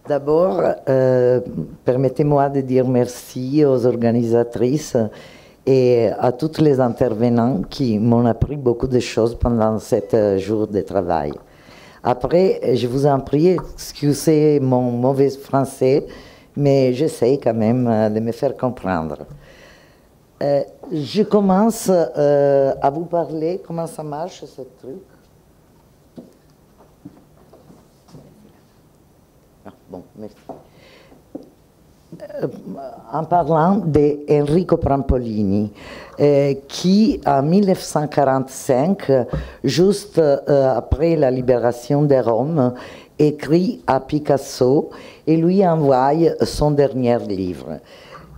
D'abord, permettez-moi de dire merci aux organisatrices et à tous les intervenants qui m'ont appris beaucoup de choses pendant 7 jours de travail. Après, je vous en prie, excusez mon mauvais français, mais j'essaie quand même de me faire comprendre. Je commence à vous parler comment ça marche ce truc. Bon, merci. En parlant d'Enrico Prampolini, qui en 1945, juste après la libération de Rome, écrit à Picasso et lui envoie son dernier livre.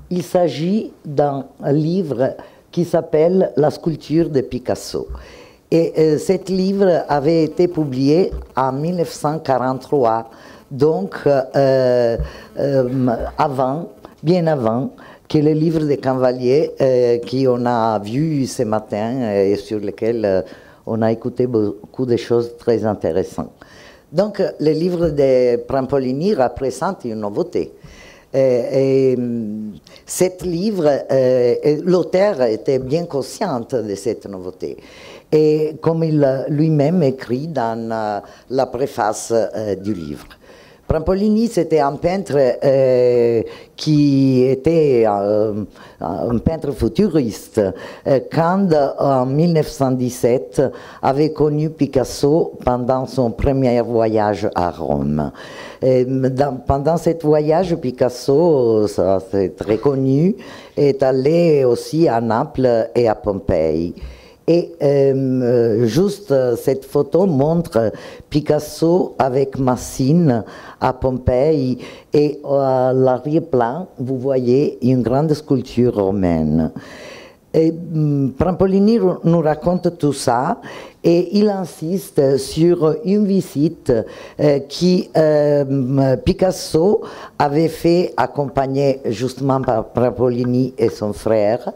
Il s'agit d'un livre qui s'appelle La sculpture de Picasso. Et cet livre avait été publié en 1943. Donc, bien avant que le livre de Canvalier, qu'on a vu ce matin et sur lequel on a écouté beaucoup de choses très intéressantes. Donc, le livre de Prampolini représente une nouveauté. Cet livre, l'auteur était bien conscient de cette nouveauté. Et comme il lui-même écrit dans la préface du livre. Prampolini, c'était un peintre qui était un peintre futuriste. Quand, en 1917, avait connu Picasso pendant son premier voyage à Rome. Pendant ce voyage, Picasso, ça c'est très connu, est allé aussi à Naples et à Pompéi. Et juste cette photo montre Picasso avec Massine à Pompéi et à l'arrière-plan, vous voyez une grande sculpture romaine. Et Prampolini nous raconte tout ça et il insiste sur une visite qui Picasso avait fait accompagné justement par Prampolini et son frère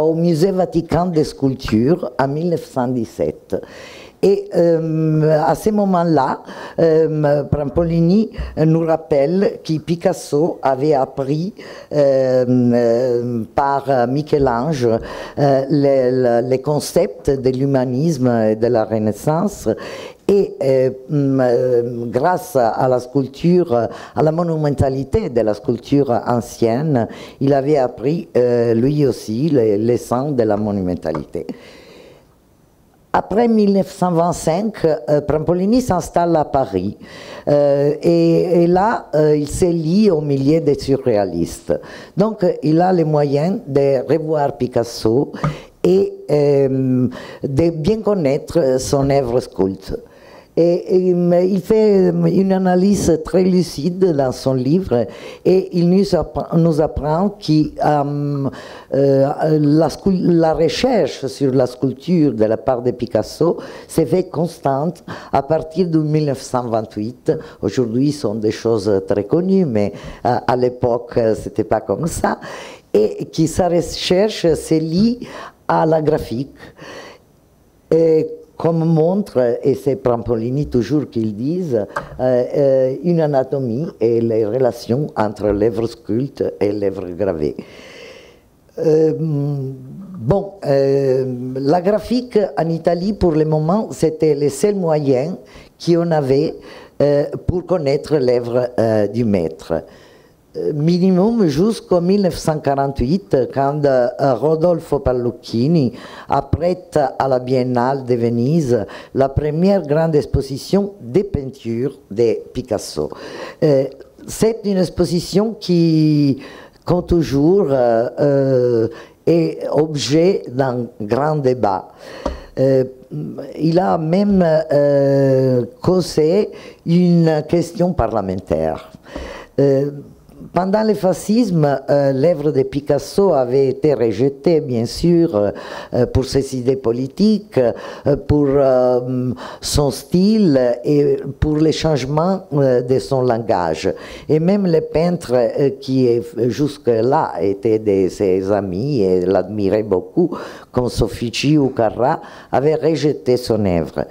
au Musée Vatican des sculptures en 1917. Et à ce moment-là, Prampolini nous rappelle que Picasso avait appris par Michel-Ange les concepts de l'humanisme et de la Renaissance. Et grâce à la sculpture, à la monumentalité de la sculpture ancienne, il avait appris lui aussi les leçons de la monumentalité. Après 1925, Prampolini s'installe à Paris et là, il se lie au milieu des surréalistes. Donc, il a les moyens de revoir Picasso et de bien connaître son œuvre sculpte. Et il fait une analyse très lucide dans son livre et il nous apprend que la recherche sur la sculpture de la part de Picasso s'est fait constante à partir de 1928. Aujourd'hui, ce sont des choses très connues, mais à l'époque, ce n'était pas comme ça. Et que sa recherche se lie à la graphique. Comme montre, et c'est Prampolini toujours qu'ils disent, une anatomie et les relations entre l'œuvre sculpte et l'œuvre gravée. La graphique en Italie, pour le moment, c'était le seul moyen qu'on avait pour connaître l'œuvre du maître. Minimum jusqu'en 1948, quand Rodolfo Pallucchini apprête à la Biennale de Venise la première grande exposition des peintures de Picasso. C'est une exposition qui, comme toujours, est objet d'un grand débat. Il a même causé une question parlementaire. Pendant le fascisme, l'œuvre de Picasso avait été rejetée, bien sûr, pour ses idées politiques, pour son style et pour les changements de son langage. Et même les peintres qui jusque-là étaient de ses amis et l'admiraient beaucoup, comme Soffici ou Carrà, avaient rejeté son œuvre.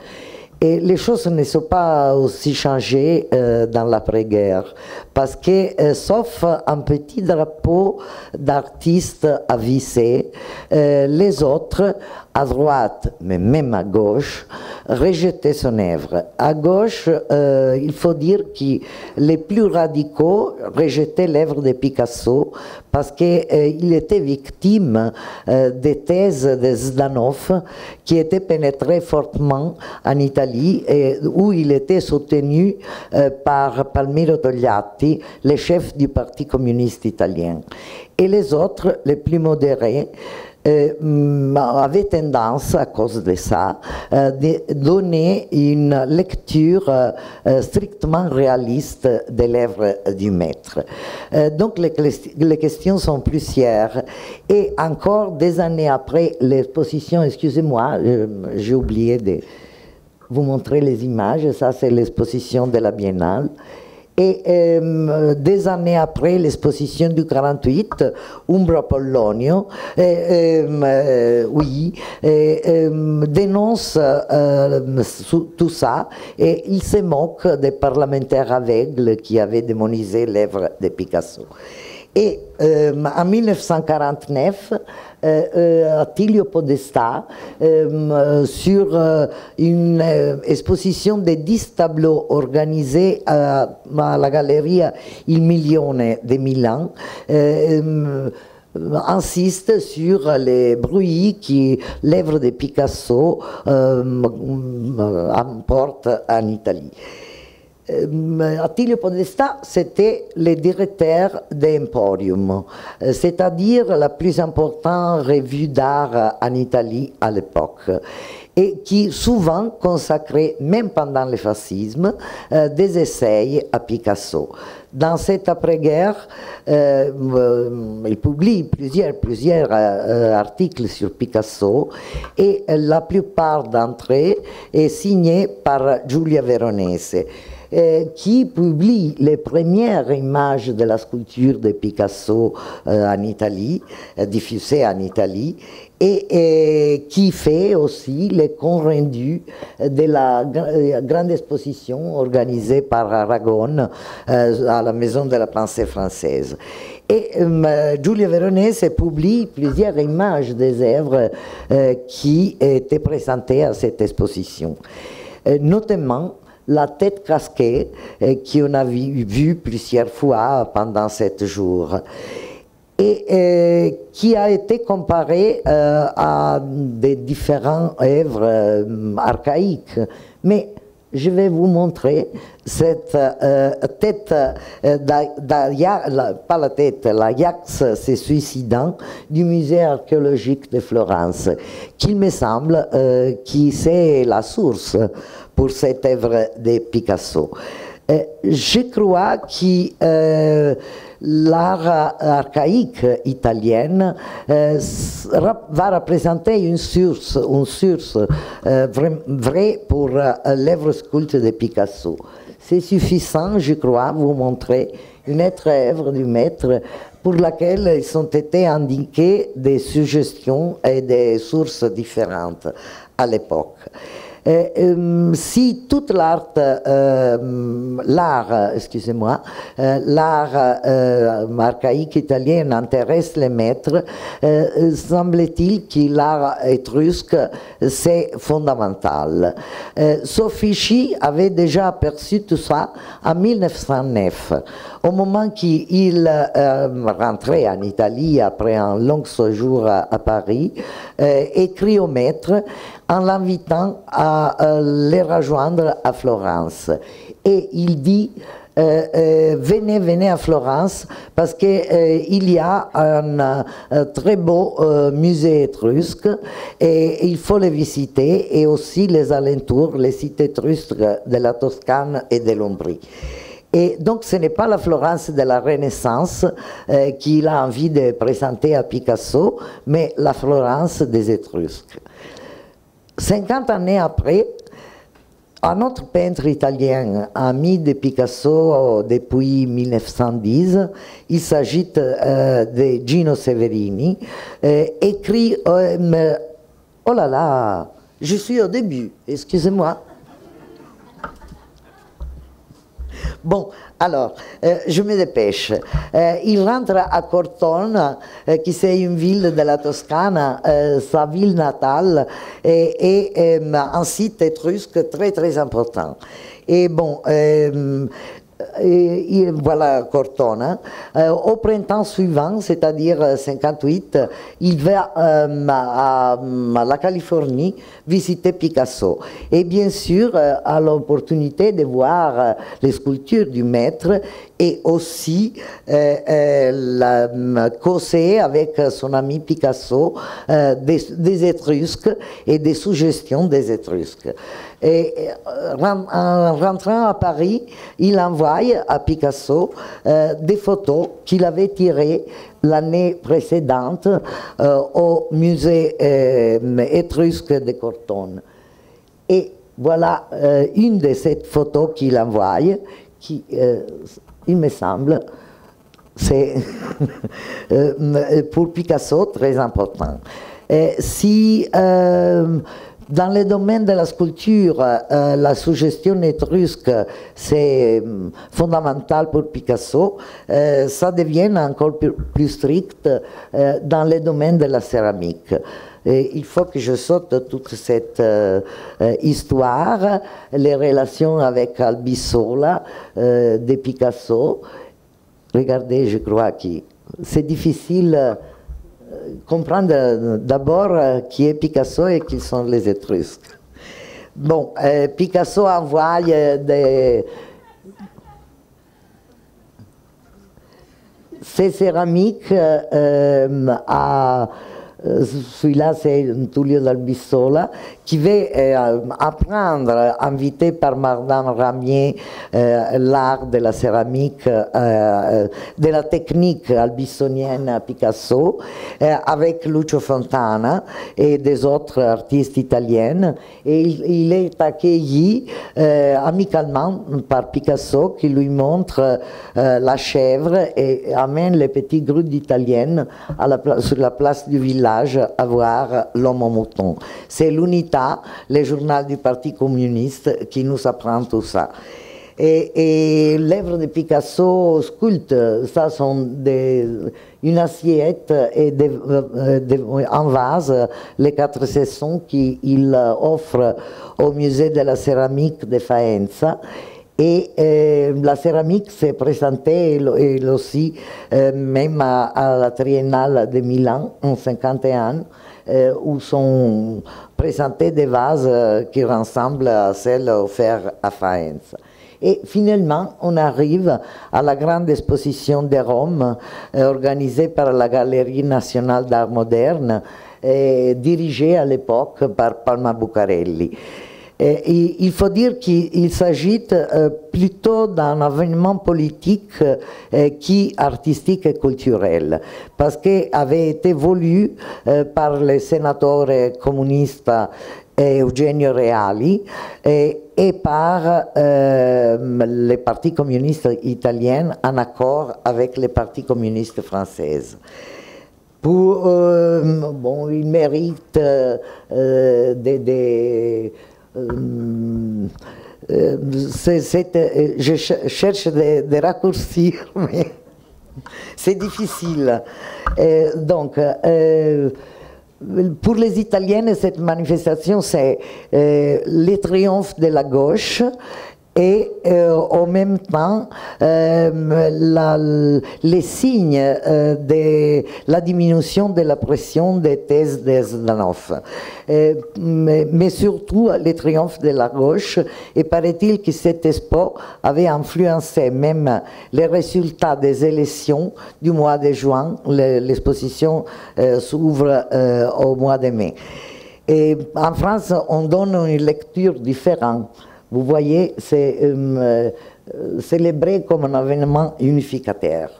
Et les choses ne sont pas aussi changées dans l'après-guerre, parce que, sauf un petit drapeau d'artistes à visser, les autres, à droite, mais même à gauche, rejetaient son œuvre. À gauche, il faut dire que les plus radicaux rejetaient l'œuvre de Picasso parce qu'il était victime des thèses de Zdanov qui étaient pénétrées fortement en Italie et où il était soutenu par Palmiro Togliatti, le chef du Parti communiste italien. Et les autres, les plus modérés, avait tendance, à cause de ça, de donner une lecture strictement réaliste de l'œuvre du maître. Donc les questions sont plusieurs. Et encore des années après l'exposition, excusez-moi, j'ai oublié de vous montrer les images, ça c'est l'exposition de la Biennale. Et des années après l'exposition du 48, Umbro Apollonio, dénonce tout ça et il se moque des parlementaires aveugles qui avaient démonisé l'œuvre de Picasso. Et en 1949, Attilio Podestà, sur une exposition de 10 tableaux organisés à la galerie Il Milione de Milan, insiste sur les bruits que l'œuvre de Picasso emporte en Italie. Attilio Podestà, c'était le directeur d'Emporium, c'est-à-dire la plus importante revue d'art en Italie à l'époque, et qui souvent consacrait, même pendant le fascisme, des essais à Picasso. Dans cette après-guerre, il publie plusieurs articles sur Picasso et la plupart d'entre eux est signés par Giulia Veronese, qui publie les premières images de la sculpture de Picasso en Italie, diffusée en Italie, et qui fait aussi les comptes rendus de la grande exposition organisée par Aragon à la Maison de la Pensée française. Et Giulia Veronese publie plusieurs images des œuvres qui étaient présentées à cette exposition, notamment la tête casquée qu'on a vu plusieurs fois pendant 7 jours et qui a été comparée à des différentes œuvres archaïques. Mais je vais vous montrer cette tête, pas la tête, l'Ajax se suicidant du musée archéologique de Florence, qu'il me semble qui c'est la source pour cette œuvre de Picasso. Je crois que l'art archaïque italien va représenter une source vraie pour l'œuvre sculpte de Picasso. C'est suffisant, je crois, vous montrer une autre œuvre du maître pour laquelle ils ont été indiquées des suggestions et des sources différentes à l'époque. Si toute l'art archaïque italien intéresse les maîtres, semble-t-il que l'art étrusque, c'est fondamental. Soffici avait déjà aperçu tout ça en 1909, au moment qu'il rentrait en Italie après un long séjour à Paris, écrit au maître en l'invitant à les rejoindre à Florence. Et il dit venez à Florence parce qu'il y a un très beau musée étrusque et il faut le visiter, et aussi les alentours, les sites étrusques de la Toscane et de l'Ombrie. Et donc ce n'est pas la Florence de la Renaissance qu'il a envie de présenter à Picasso, mais la Florence des Étrusques. 50 années après, un autre peintre italien, ami de Picasso depuis 1910, il s'agit de Gino Severini, écrit oh là là, je suis au début, excusez-moi. Bon, alors, je me dépêche. Il rentre à Cortona, qui c'est une ville de la Toscane, sa ville natale, et un site étrusque très très important. Et bon, voilà Cortona. Au printemps suivant, c'est-à-dire 58, il va à la Californie visiter Picasso. Et bien sûr, a l'opportunité de voir les sculptures du maître et aussi causer avec son ami Picasso des Étrusques et des suggestions des Étrusques. Et en rentrant à Paris, il envoie à Picasso des photos qu'il avait tirées l'année précédente au musée étrusque de Cortona. Et voilà une de ces photos qu'il envoie, qui, il me semble, c'est pour Picasso très important. Si dans le domaine de la sculpture, la suggestion étrusque, c'est fondamental pour Picasso, ça devient encore plus strict dans le domaine de la céramique. Et il faut que je saute toute cette histoire, les relations avec Albisola de Picasso. Regardez, je crois que c'est difficile comprendre d'abord qui est Picasso et qui sont les Étrusques. Bon, Picasso envoie ces céramiques à celui-là, c'est Tullio d'Albissola, qui va apprendre, invité par Madame Ramier, l'art de la céramique, de la technique albissonienne à Picasso, avec Lucio Fontana et des autres artistes italiennes. Et il est accueilli amicalement par Picasso, qui lui montre la chèvre et amène les petits groupes d'Italiennes sur la place du village à voir l'homme au mouton. C'est l'UNITA, le journal du Parti communiste, qui nous apprend tout ça. Et l'œuvre de Picasso sculpte, ça sont une assiette et un vase, les 4 saisons qu'il offre au musée de la céramique de Faenza. Et la céramique s'est présentée elle aussi même à la Triennale de Milan en 1951, où sont présentés des vases qui ressemblent à celles offertes à Faenza. Et finalement, on arrive à la grande exposition de Rome, organisée par la Galerie nationale d'art moderne, dirigée à l'époque par Palma Bucarelli. Il faut dire qu'il s'agit plutôt d'un événement politique qu'artistique et culturel, parce qu'il avait été voulu par le sénateur communiste Eugenio Reali et par les partis communistes italiens en accord avec les partis communistes françaises. Bon, il mérite je cherche des raccourcis, mais c'est difficile. Donc, pour les Italiennes, cette manifestation, c'est le triomphe de la gauche et en même temps les signes de la diminution de la pression des thèses de Zdanov. Mais surtout le triomphe de la gauche, et paraît-il que cette expo avait influencé même les résultats des élections du mois de juin. L'exposition s'ouvre au mois de mai. Et en France, on donne une lecture différente. Vous voyez, c'est célébré comme un événement unificateur.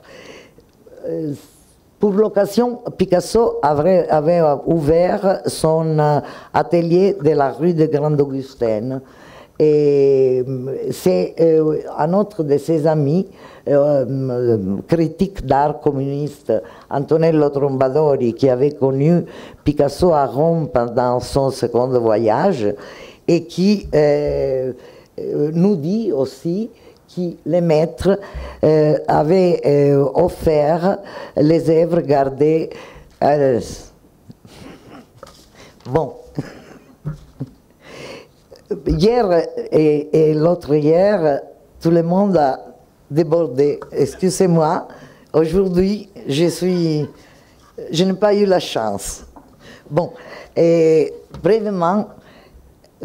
Pour l'occasion, Picasso avait ouvert son atelier de la rue de Grande-Augustine. Et c'est un autre de ses amis, critique d'art communiste, Antonello Trombadori, qui avait connu Picasso à Rome pendant son second voyage, et qui nous dit aussi qui, les maîtres, avaient offert les œuvres gardées. Bon. Hier et l'autre hier, tout le monde a débordé. Excusez-moi, aujourd'hui, je n'ai pas eu la chance. Bon, et brièvement,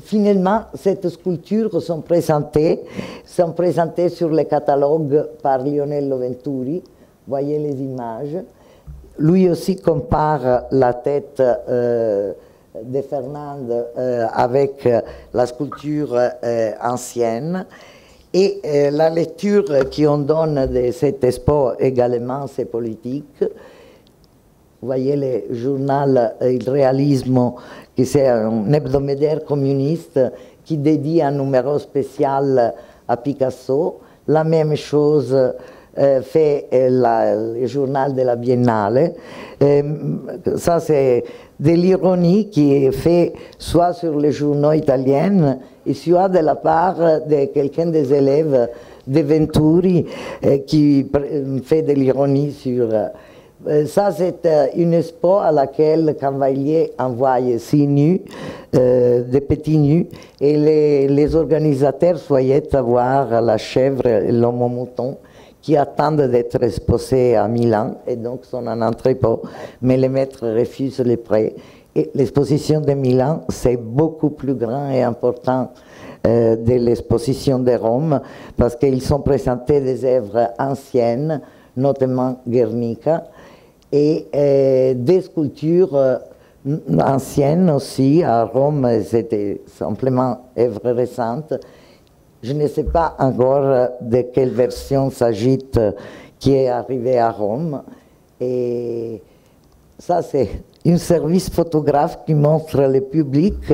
finalement, ces sculptures sont présentées sur le catalogue par Lionello Venturi. Voyez les images. Lui aussi compare la tête de Fernande avec la sculpture ancienne. Et la lecture qu'on donne de cette expo également, c'est politique. Vous voyez le journal Il Realismo, qui c'est un hebdomadaire communiste qui dédie un numéro spécial à Picasso. La même chose fait le journal de la Biennale. Ça, c'est de l'ironie qui est fait soit sur les journaux italiens et soit de la part de quelqu'un des élèves de Venturi qui fait de l'ironie sur... Ça, c'est une expo à laquelle Cavalier envoie 6 nus, des petits nus, et les organisateurs souhaitaient avoir la chèvre et l'homme au mouton qui attendent d'être exposés à Milan, et donc sont en entrepôt, mais les maîtres refusent les prêts. Et l'exposition de Milan, c'est beaucoup plus grand et important de l'exposition de Rome, parce qu'ils sont présentés des œuvres anciennes, notamment Guernica, et des sculptures anciennes aussi. À Rome, c'était simplement œuvres récentes. Je ne sais pas encore de quelle version s'agit qui est arrivée à Rome. Et ça, c'est un service photographe qui montre le public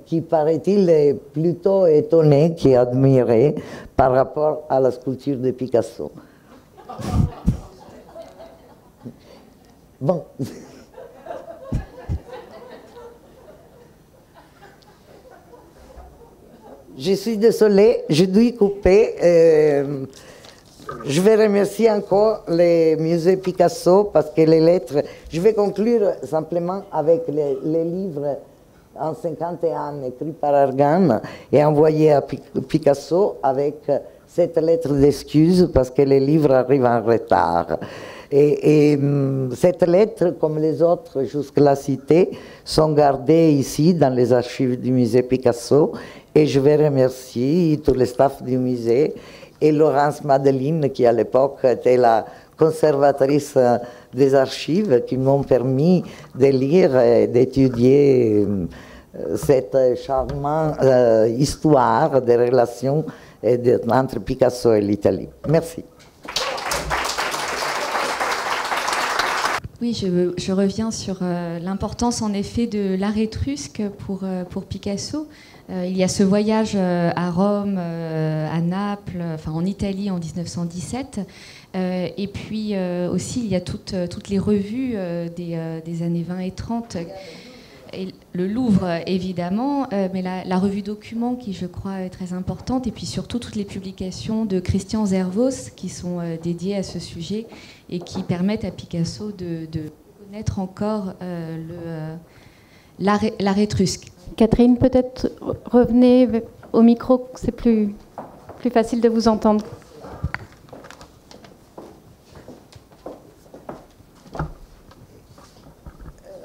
qui, paraît-il, est plutôt étonné, qui est admiré par rapport à la sculpture de Picasso. Bon. Je suis désolée, je dois couper. Je vais remercier encore le musée Picasso parce que les lettres... Je vais conclure simplement avec les livres en 51 écrits par Argan et envoyés à Picasso avec cette lettre d'excuse parce que les livres arrivent en retard. Et cette lettre, comme les autres jusque-là citées, sont gardées ici dans les archives du musée Picasso. Et je vais remercier tout le staff du musée et Laurence Madeline, qui à l'époque était la conservatrice des archives, qui m'ont permis de lire et d'étudier cette charmante histoire des relations entre Picasso et l'Italie. Merci. Oui, je reviens sur l'importance en effet de l'art étrusque pour Picasso. Il y a ce voyage à Rome, à Naples, enfin en Italie en 1917. Et puis aussi, il y a toutes les revues des années 20 et 30. Et le Louvre, évidemment, mais la revue Document, qui je crois est très importante, et puis surtout toutes les publications de Christian Zervos qui sont dédiées à ce sujet et qui permettent à Picasso de connaître encore l'art étrusque. Catherine, peut-être revenez au micro, c'est plus facile de vous entendre.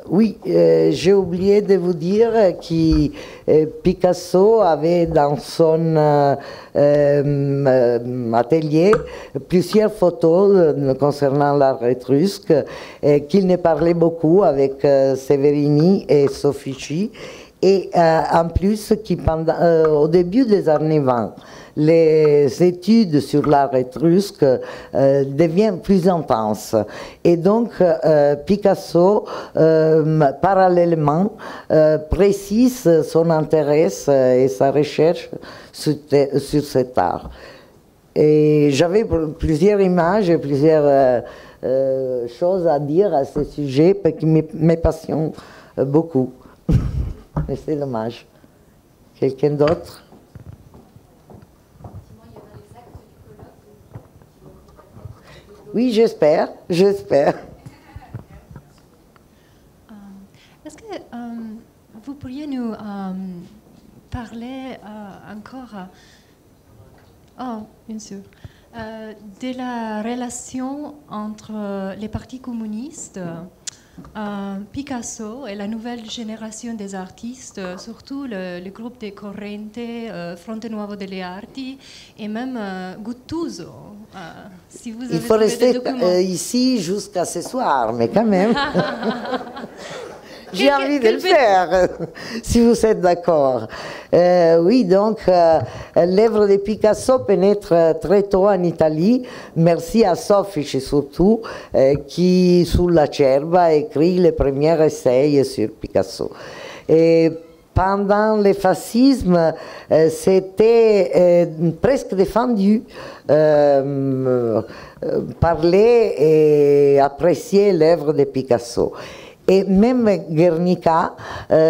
Oui, j'ai oublié de vous dire que Picasso avait dans son atelier plusieurs photos concernant l'art étrusque, qu'il ne parlait beaucoup avec Severini et Soffici, et en plus, au début des années 20, les études sur l'art étrusque deviennent plus intenses. Et donc, Picasso, parallèlement, précise son intérêt et sa recherche sur cet art. Et j'avais plusieurs images et plusieurs choses à dire à ce sujet qui me passionnent beaucoup. Mais c'est dommage. Quelqu'un d'autre? Oui, j'espère. Est-ce que vous pourriez nous parler encore, bien sûr, de la relation entre les partis communistes, Picasso et la nouvelle génération des artistes, surtout le groupe de Corrente, Fronte Nuovo delle Arti et même Guttuso. Si vous avez Il faut trouvé rester des documents. ici jusqu'à ce soir, mais quand même. J'ai envie de le faire, si vous êtes d'accord. Oui, donc, l'œuvre de Picasso pénètre très tôt en Italie. Merci à Soffici surtout, qui, sous la Cerba, a écrit les premiers essais sur Picasso. Et pendant le fascisme, c'était presque défendu, parler et apprécier l'œuvre de Picasso. Et même Guernica,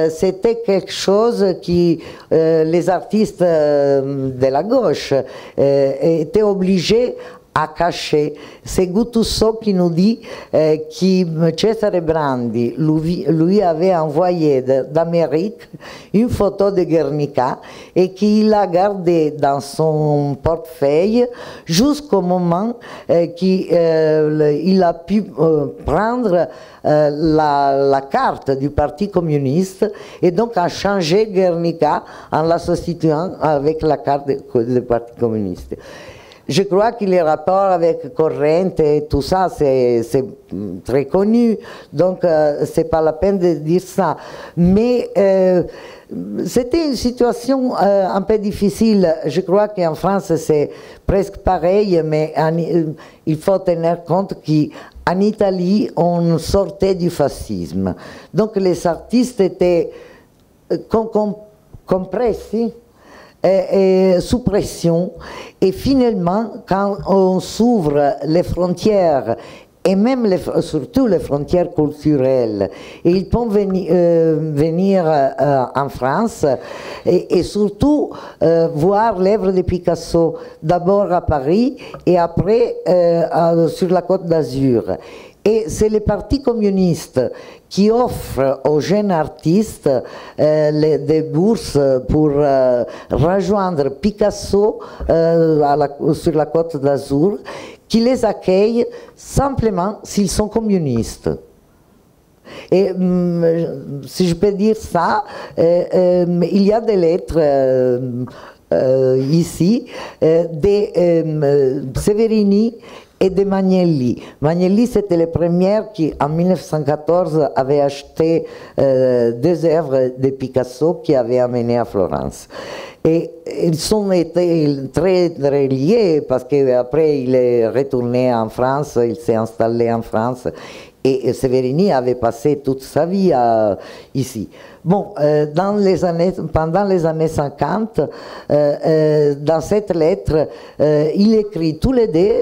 c'était quelque chose qui les artistes de la gauche étaient obligés à cacher. C'est Guttuso qui nous dit que Cesare Brandi lui avait envoyé d'Amérique une photo de Guernica et qu'il a gardé dans son portefeuille jusqu'au moment qu'il a pu prendre la carte du Parti communiste et donc a changé Guernica en la substituant avec la carte du Parti communiste. Je crois que les rapports avec Corrente et tout ça, c'est très connu, donc c'est pas la peine de dire ça. Mais c'était une situation un peu difficile. Je crois qu'en France, c'est presque pareil, mais il faut tenir compte qu'en Italie, on sortait du fascisme. Donc les artistes étaient compressés, sous pression, et finalement quand on s'ouvre les frontières et même surtout les frontières culturelles, et ils peuvent venir en France et surtout voir l'œuvre de Picasso d'abord à Paris et après sur la Côte d'Azur. Et c'est le Parti communiste qui offre aux jeunes artistes des bourses pour rejoindre Picasso sur la Côte d'Azur, qui les accueille simplement s'ils sont communistes. Et si je peux dire ça, il y a des lettres ici de Severini et de Magnelli. Magnelli, c'était le premier qui, en 1914, avait acheté 2 œuvres de Picasso qu'il avait amenées à Florence. Et ils ont été très, très liés parce qu'après, il est retourné en France, il s'est installé en France. Et Severini avait passé toute sa vie ici. Bon, pendant les années 50, dans cette lettre, il écrit tous les deux,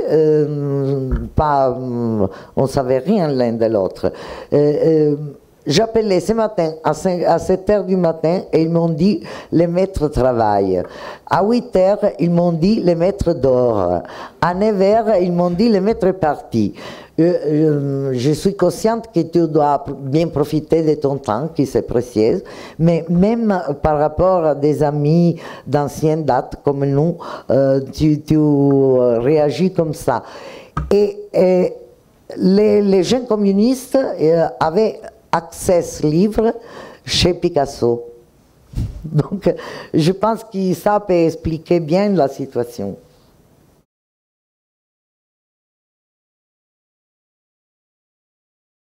on ne savait rien l'un de l'autre. J'appelais ce matin à 7 heures du matin et ils m'ont dit les maîtres travaillent. À 8 heures, ils m'ont dit les maîtres dorment. À 9 heures, ils m'ont dit les maîtres partis. Je suis consciente que tu dois bien profiter de ton temps, qui c'est précieux, mais même par rapport à des amis d'ancienne date comme nous, tu réagis comme ça. Et les jeunes communistes avaient accès libre chez Picasso. Donc, je pense que ça peut expliquer bien la situation.